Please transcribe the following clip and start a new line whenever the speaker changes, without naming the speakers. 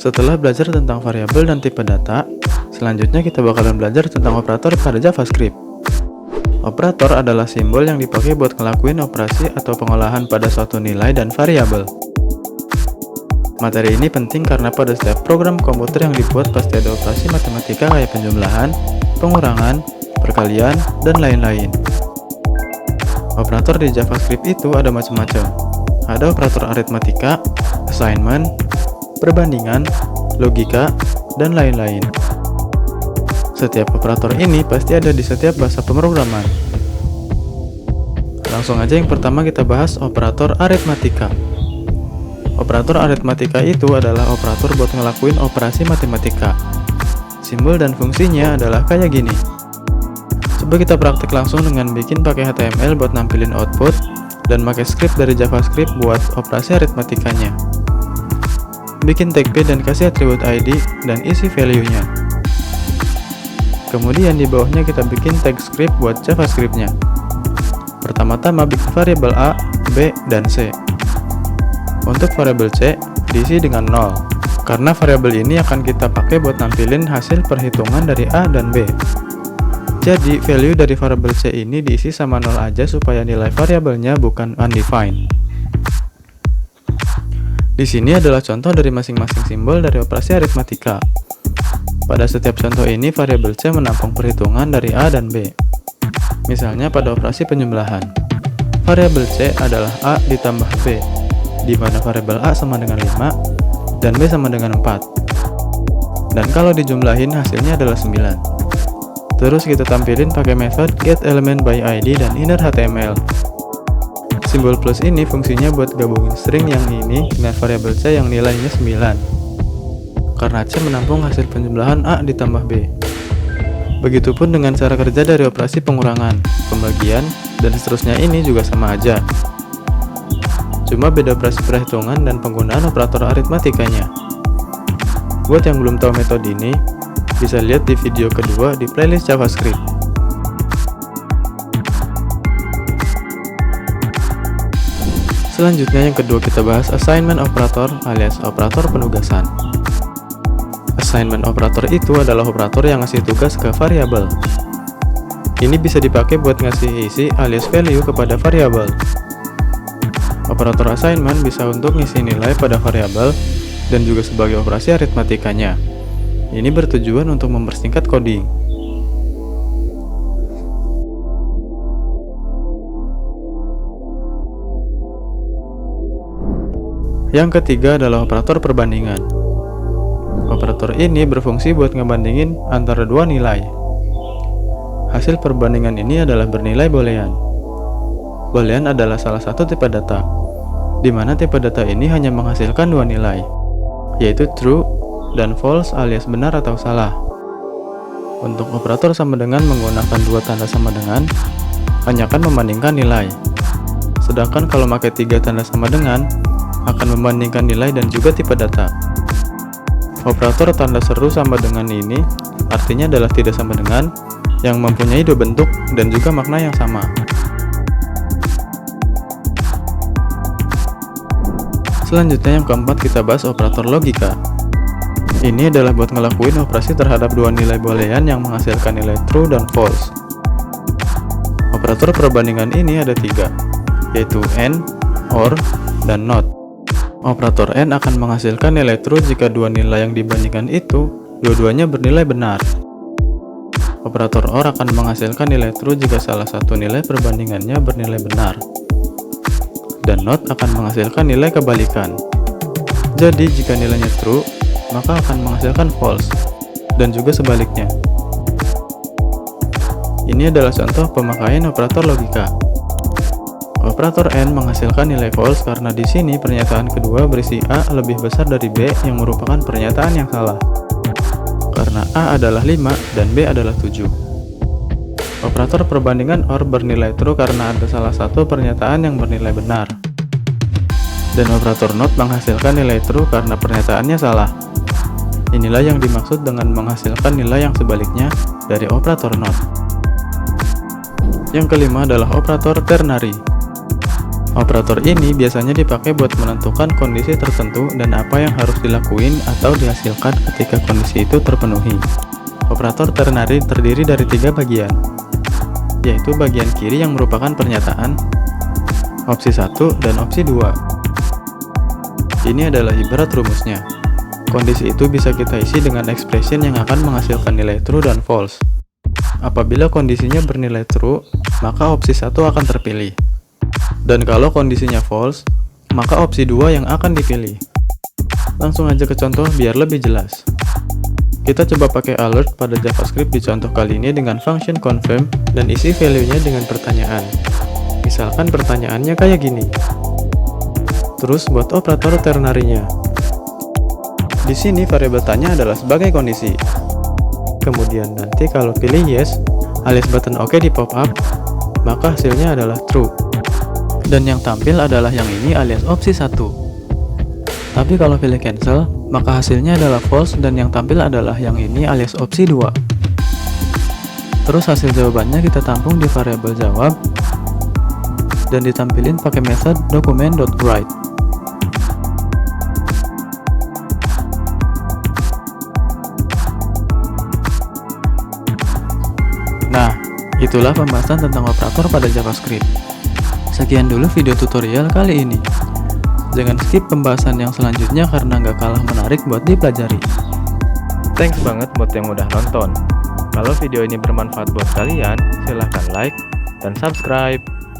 Setelah belajar tentang variabel dan tipe data, selanjutnya kita bakalan belajar tentang operator pada JavaScript. Operator adalah simbol yang dipakai buat ngelakuin operasi atau pengolahan pada suatu nilai dan variabel. Materi ini penting karena pada setiap program komputer yang dibuat pasti ada operasi matematika kayak penjumlahan, pengurangan, perkalian, dan lain-lain. Operator di JavaScript itu ada macam-macam. Ada operator aritmatika, assignment, perbandingan, logika, dan lain-lain. Setiap operator ini pasti ada di setiap bahasa pemrograman. Langsung aja yang pertama kita bahas operator aritmatika. Operator aritmatika itu adalah operator buat ngelakuin operasi matematika. Simbol dan fungsinya adalah kayak gini. Coba kita praktek langsung dengan bikin pakai HTML buat nampilin output dan pakai script dari JavaScript buat operasi aritmatikanya. Bikin tag p dan kasih atribut ID dan isi value-nya. Kemudian di bawahnya kita bikin tag script buat JavaScript-nya. Pertama-tama bikin variabel A, B, dan C. Untuk variabel C diisi dengan 0, karena variabel ini akan kita pakai buat nampilin hasil perhitungan dari A dan B. Jadi value dari variabel C ini diisi sama 0 aja supaya nilai variabelnya bukan undefined. Di sini adalah contoh dari masing-masing simbol dari operasi aritmatika. Pada setiap contoh ini variabel C menampung perhitungan dari A dan B. Misalnya pada operasi penjumlahan, variabel C adalah A ditambah B, di mana variabel A sama dengan 5 dan B sama dengan 4. Dan kalau dijumlahin hasilnya adalah 9. Terus kita tampilin pakai method getElementById dan inner HTML. Simbol plus ini fungsinya buat gabungin string yang ini dengan variabel C yang nilainya 9. Karena C menampung hasil penjumlahan A ditambah B. Begitupun dengan cara kerja dari operasi pengurangan, pembagian, dan seterusnya ini juga sama aja. Cuma beda operasi perhitungan dan penggunaan operator aritmatikanya. Buat yang belum tahu metode ini, bisa lihat di video kedua di playlist JavaScript. Selanjutnya yang kedua kita bahas assignment operator alias operator penugasan. Assignment operator itu adalah operator yang ngasih tugas ke variabel. Ini bisa dipakai buat ngasih isi alias value kepada variabel. Operator assignment bisa untuk ngisi nilai pada variabel dan juga sebagai operasi aritmatikanya. Ini bertujuan untuk mempersingkat coding. Yang ketiga adalah operator perbandingan. Operator ini berfungsi buat ngebandingin antara dua nilai. Hasil perbandingan ini adalah bernilai boolean. Boolean adalah salah satu tipe data, di mana tipe data ini hanya menghasilkan dua nilai, yaitu true dan false alias benar atau salah. Untuk operator sama dengan menggunakan dua tanda sama dengan, hanya akan membandingkan nilai. Sedangkan kalau pakai tiga tanda sama dengan, akan membandingkan nilai dan juga tipe data. Operator tanda seru sama dengan ini artinya adalah tidak sama dengan, yang mempunyai dua bentuk dan juga makna yang sama. Selanjutnya yang keempat kita bahas operator logika. Ini adalah buat ngelakuin operasi terhadap dua nilai boolean yang menghasilkan nilai true dan false. Operator perbandingan ini ada tiga, yaitu AND, OR, dan NOT. Operator AND akan menghasilkan nilai true jika dua nilai yang dibandingkan itu dua-duanya bernilai benar. Operator OR akan menghasilkan nilai true jika salah satu nilai perbandingannya bernilai benar. Dan NOT akan menghasilkan nilai kebalikan. Jadi jika nilainya true, maka akan menghasilkan false, dan juga sebaliknya. Ini adalah contoh pemakaian operator logika. Operator AND menghasilkan nilai false karena di sini pernyataan kedua berisi A lebih besar dari B yang merupakan pernyataan yang salah. Karena A adalah 5 dan B adalah 7. Operator perbandingan OR bernilai true karena ada salah satu pernyataan yang bernilai benar. Dan operator NOT menghasilkan nilai true karena pernyataannya salah. Inilah yang dimaksud dengan menghasilkan nilai yang sebaliknya dari operator NOT. Yang kelima adalah operator ternary. Operator ini biasanya dipakai buat menentukan kondisi tertentu dan apa yang harus dilakuin atau dihasilkan ketika kondisi itu terpenuhi. Operator ternary terdiri dari 3 bagian, yaitu bagian kiri yang merupakan pernyataan, opsi 1, dan opsi 2. Ini adalah ibarat rumusnya. Kondisi itu bisa kita isi dengan expression yang akan menghasilkan nilai true dan false. Apabila kondisinya bernilai true, maka opsi 1 akan terpilih. Dan kalau kondisinya false, maka opsi 2 yang akan dipilih. Langsung aja ke contoh biar lebih jelas. Kita coba pakai alert pada JavaScript di contoh kali ini dengan function confirm dan isi value-nya dengan pertanyaan. Misalkan pertanyaannya kayak gini. Terus buat operator ternary-nya. Di sini variabel tanya adalah sebagai kondisi. Kemudian nanti kalau pilih yes, alias button OK di pop up, maka hasilnya adalah true. Dan yang tampil adalah yang ini alias opsi 1. Tapi kalau pilih cancel, maka hasilnya adalah false dan yang tampil adalah yang ini alias opsi 2. Terus hasil jawabannya kita tampung di variabel jawab dan ditampilin pakai method document.write. Nah, itulah pembahasan tentang operator pada JavaScript. Sekian dulu video tutorial kali ini. Jangan skip pembahasan yang selanjutnya karena nggak kalah menarik buat dipelajari. Thanks banget buat yang udah nonton. Kalau video ini bermanfaat buat kalian, silahkan like dan subscribe.